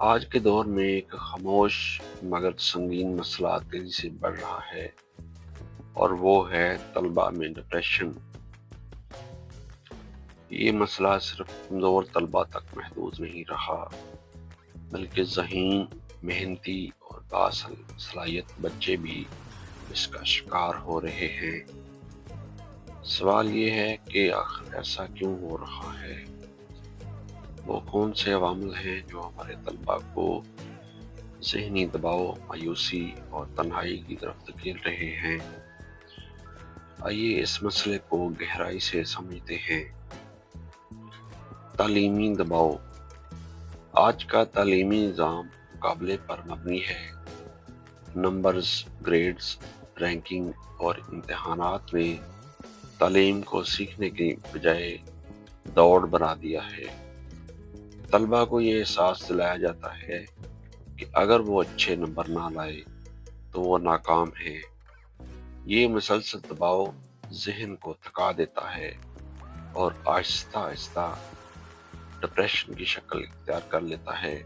آج کے دور میں ایک خاموش مگر سنگین مسئلہ تیزی سے بڑھ رہا ہے اور وہ ہے طلباء میں ڈپریشن۔ یہ مسئلہ صرف کمزور طلباء تک محدود نہیں رہا بلکہ ذہین، محنتی اور بااصل صلاحیت بچے بھی اس کا شکار ہو رہے ہیں۔ سوال یہ ہے کہ آخر ایسا کیوں ہو رہا ہے؟ وہ کون سے عوامل ہیں جو ہمارے طلباء کو ذہنی دباؤ، مایوسی اور تنہائی کی طرف دھکیل رہے ہیں؟ آئیے اس مسئلے کو گہرائی سے سمجھتے ہیں۔ تعلیمی دباؤ۔ آج کا تعلیمی نظام مقابلے پر مبنی ہے۔ نمبرز، گریڈز، رینکنگ اور امتحانات نے تعلیم کو سیکھنے کی بجائے دوڑ بنا دیا ہے۔ طلباء کو یہ احساس دلایا جاتا ہے کہ اگر وہ اچھے نمبر نہ لائے تو وہ ناکام ہے۔ یہ مسلسل دباؤ ذہن کو تھکا دیتا ہے اور آہستہ آہستہ ڈپریشن کی شکل اختیار کر لیتا ہے۔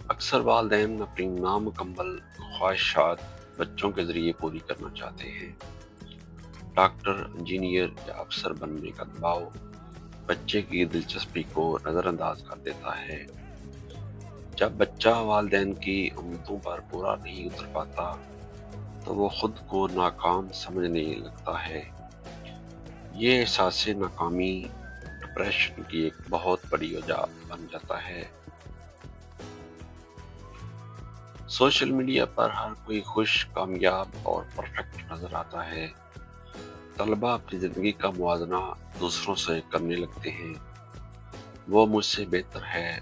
اکثر والدین اپنی نامکمل خواہشات بچوں کے ذریعے پوری کرنا چاہتے ہیں۔ ڈاکٹر، انجینئر یا افسر بننے کا دباؤ بچے کی دلچسپی کو نظر انداز کر دیتا ہے۔ جب بچہ والدین کی امیدوں پر پورا نہیں اتر پاتا تو وہ خود کو ناکام سمجھنے لگتا ہے۔ یہ احساس ناکامی ڈپریشن کی ایک بہت بڑی وجہ بن جاتا ہے۔ سوشل میڈیا پر ہر کوئی خوش، کامیاب اور پرفیکٹ نظر آتا ہے۔ طلباء اپنی زندگی کا موازنہ دوسروں سے کرنے لگتے ہیں۔ وہ مجھ سے بہتر ہے،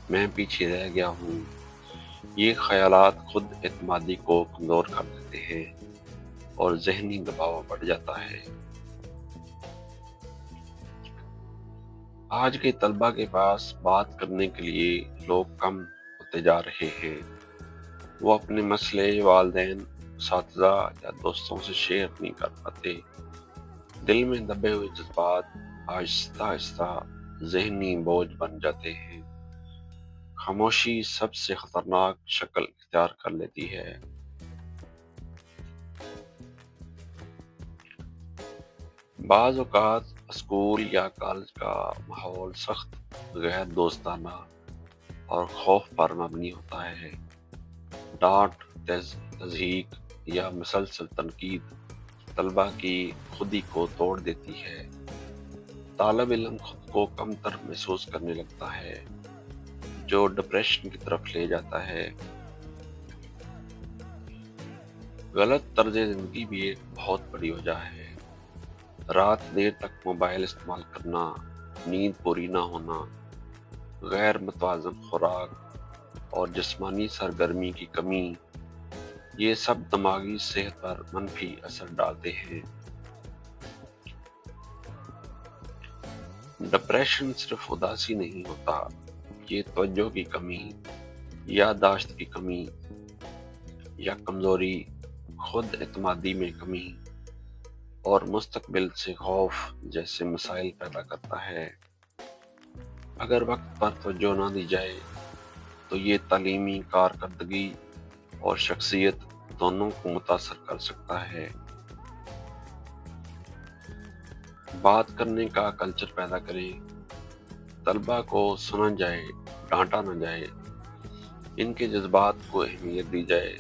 میں پیچھے رہ گیا ہوں۔ یہ خیالات خود اعتمادی کو کمزور کر دیتے ہیں اور ذہنی دباؤ بڑھ جاتا ہے۔ آج کے طلباء کے پاس بات کرنے کے لیے لوگ کم ہوتے جا رہے ہیں۔ وہ اپنے مسئلے والدین، اساتذہ یا دوستوں سے شیئر نہیں کر پاتے۔ دل میں دبے ہوئے جذبات آہستہ آہستہ ذہنی بوجھ بن جاتے ہیں۔ خاموشی سب سے خطرناک شکل اختیار کر لیتی ہے۔ بعض اوقات اسکول یا کالج کا ماحول سخت، غیر دوستانہ اور خوف پر مبنی ہوتا ہے۔ ڈانٹ، تضحیک یا مسلسل تنقید طلباء کی خودی کو توڑ دیتی ہے۔ طالب علم خود کو کم تر محسوس کرنے لگتا ہے، جو ڈپریشن کی طرف لے جاتا ہے۔ غلط طرز زندگی بھی ایک بہت بڑی وجہ ہے۔ رات دیر تک موبائل استعمال کرنا، نیند پوری نہ ہونا، غیر متوازن خوراک اور جسمانی سرگرمی کی کمی، یہ سب دماغی صحت پر منفی اثر ڈالتے ہیں۔ ڈپریشن صرف اداسی نہیں ہوتا، یہ توجہ کی کمی، یادداشت کی کمی یا کمزوری، خود اعتمادی میں کمی اور مستقبل سے خوف جیسے مسائل پیدا کرتا ہے۔ اگر وقت پر توجہ نہ دی جائے تو یہ تعلیمی کارکردگی اور شخصیت دونوں کو متاثر کر سکتا ہے۔ بات کرنے کا کلچر پیدا کریں، طلباء کو سنا جائے، ڈانٹا نہ جائے، ان کے جذبات کو اہمیت دی جائے۔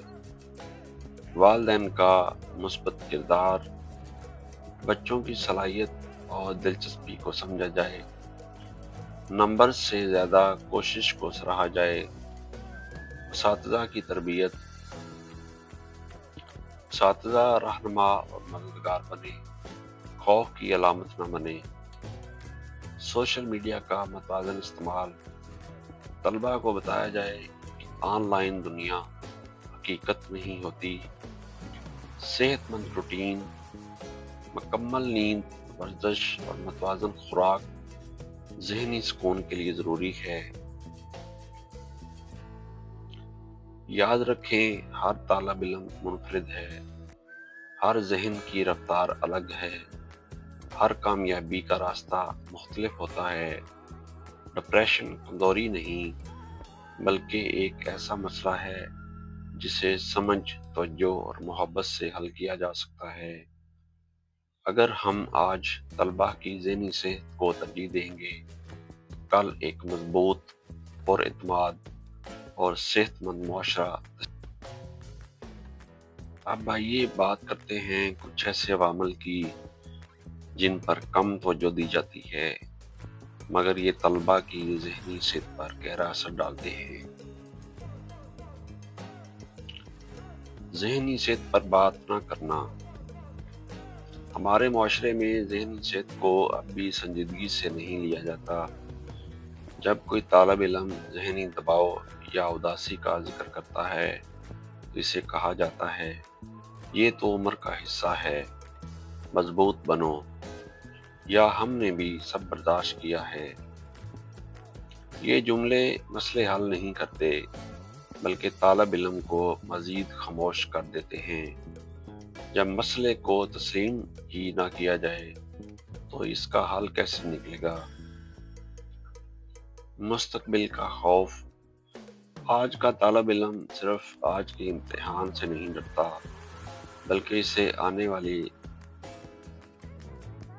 والدین کا مثبت کردار، بچوں کی صلاحیت اور دلچسپی کو سمجھا جائے، نمبر سے زیادہ کوشش کو سراہا جائے۔ اساتذہ کی تربیت، اساتذہ رہنما اور مددگار بنے، خوف کی علامت نہ بنے۔ سوشل میڈیا کا متوازن استعمال، طلباء کو بتایا جائے کہ آن لائن دنیا حقیقت نہیں ہوتی۔ صحت مند روٹین، مکمل نیند، ورزش اور متوازن خوراک ذہنی سکون کے لیے ضروری ہے۔ یاد رکھیں، ہر طالب علم منفرد ہے، ہر ذہن کی رفتار الگ ہے، ہر کامیابی کا راستہ مختلف ہوتا ہے۔ ڈپریشن کمزوری نہیں بلکہ ایک ایسا مسئلہ ہے جسے سمجھ، توجہ اور محبت سے حل کیا جا سکتا ہے۔ اگر ہم آج طلباء کی ذہنی صحت کو ترجیح دیں گے، کل ایک مضبوط، پر اعتماد اور صحت مند معاشرہ۔ اب آئیے بات کرتے ہیں کچھ ایسے عوامل کی جن پر کم توجہ دی جاتی ہے مگر یہ طلباء کی ذہنی صحت پر گہرا اثر ڈالتے ہیں۔ ذہنی صحت پر بات نہ کرنا۔ ہمارے معاشرے میں ذہنی صحت کو اب بھی سنجیدگی سے نہیں لیا جاتا۔ جب کوئی طالب علم ذہنی دباؤ یا اداسی کا ذکر کرتا ہے تو اسے کہا جاتا ہے یہ تو عمر کا حصہ ہے، مضبوط بنو، یا ہم نے بھی سب برداشت کیا ہے۔ یہ جملے مسئلے حل نہیں کرتے بلکہ طالب علم کو مزید خاموش کر دیتے ہیں۔ جب مسئلے کو تسلیم ہی نہ کیا جائے تو اس کا حل کیسے نکلے گا؟ مستقبل کا خوف۔ آج کا طالب علم صرف آج کے امتحان سے نہیں ڈرتا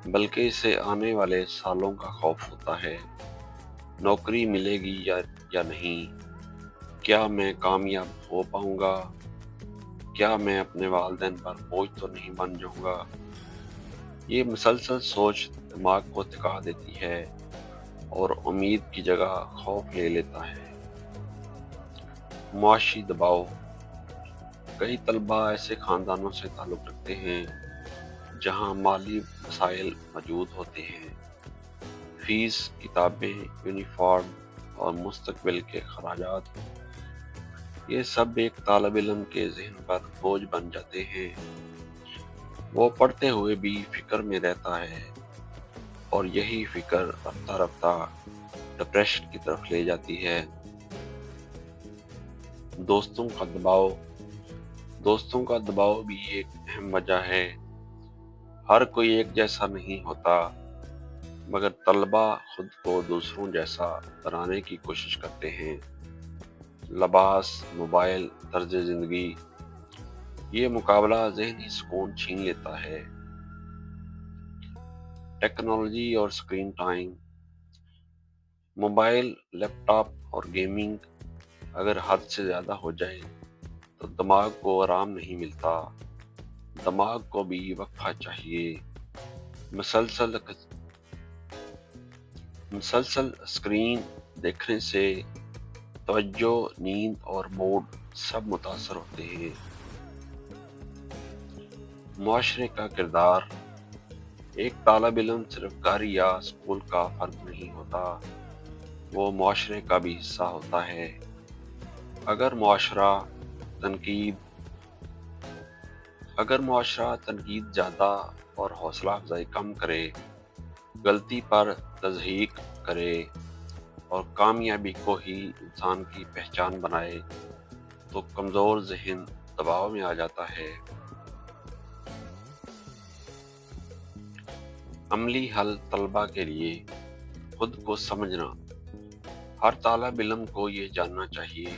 بلکہ اسے آنے والے سالوں کا خوف ہوتا ہے۔ نوکری ملے گی یا نہیں؟ کیا میں کامیاب ہو پاؤں گا؟ کیا میں اپنے والدین پر بوجھ تو نہیں بن جاؤں گا؟ یہ مسلسل سوچ دماغ کو تھکا دیتی ہے اور امید کی جگہ خوف لے لیتا ہے۔ معاشی دباؤ۔ کئی طلباء ایسے خاندانوں سے تعلق رکھتے ہیں جہاں مالی مسائل موجود ہوتے ہیں۔ فیس، کتابیں، یونیفارم اور مستقبل کے اخراجات، یہ سب ایک طالب علم کے ذہن پر بوجھ بن جاتے ہیں۔ وہ پڑھتے ہوئے بھی فکر میں رہتا ہے اور یہی فکر رفتہ رفتہ ڈپریشن کی طرف لے جاتی ہے۔ دوستوں کا دباؤ۔ دوستوں کا دباؤ بھی ایک اہم وجہ ہے۔ ہر کوئی ایک جیسا نہیں ہوتا مگر طلباء خود کو دوسروں جیسا بنانے کی کوشش کرتے ہیں۔ لباس، موبائل، طرز زندگی، یہ مقابلہ ذہنی سکون چھین لیتا ہے۔ ٹیکنالوجی اور اسکرین ٹائم۔ موبائل، لیپ ٹاپ اور گیمنگ اگر حد سے زیادہ ہو جائے تو دماغ کو آرام نہیں ملتا۔ دماغ کو بھی وقفہ چاہیے۔ مسلسل اسکرین دیکھنے سے توجہ، نیند اور موڈ سب متاثر ہوتے ہیں۔ معاشرے کا کردار۔ ایک طالب علم صرف گھر یا اسکول کا فرد نہیں ہوتا، وہ معاشرے کا بھی حصہ ہوتا ہے۔ اگر معاشرہ تنقید زیادہ اور حوصلہ افزائی کم کرے، غلطی پر تضحیک کرے اور کامیابی کو ہی انسان کی پہچان بنائے تو کمزور ذہن دباؤ میں آ جاتا ہے۔ عملی حل طلباء کے لیے۔ خود کو سمجھنا۔ ہر طالب علم کو یہ جاننا چاہیے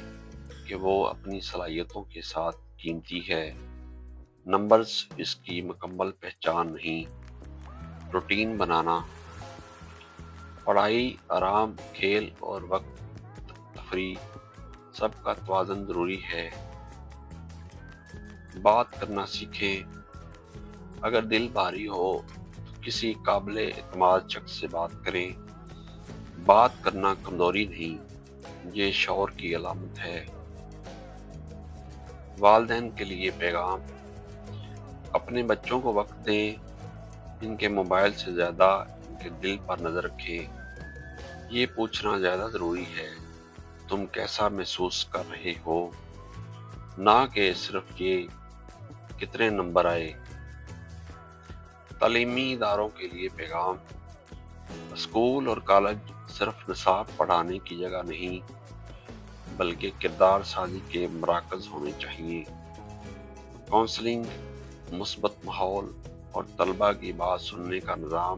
کہ وہ اپنی صلاحیتوں کے ساتھ قیمتی ہے۔ نمبرز اس کی مکمل پہچان نہیں۔ روٹین بنانا۔ پڑھائی، آرام، کھیل اور وقت تفریح، سب کا توازن ضروری ہے۔ بات کرنا سیکھیں۔ اگر دل بھاری ہو تو کسی قابل اعتماد شخص سے بات کریں۔ بات کرنا کمزوری نہیں، یہ شعور کی علامت ہے۔ والدین کے لیے پیغام۔ اپنے بچوں کو وقت دیں، ان کے موبائل سے زیادہ ان کے دل پر نظر رکھیں۔ یہ پوچھنا زیادہ ضروری ہے تم کیسا محسوس کر رہے ہو، نہ کہ صرف یہ کتنے نمبر آئے۔ تعلیمی اداروں کے لیے پیغام۔ اسکول اور کالج صرف نصاب پڑھانے کی جگہ نہیں بلکہ کردار سازی کے مراکز ہونے چاہیے۔ کونسلنگ، مثبت ماحول اور طلباء کی بات سننے کا نظام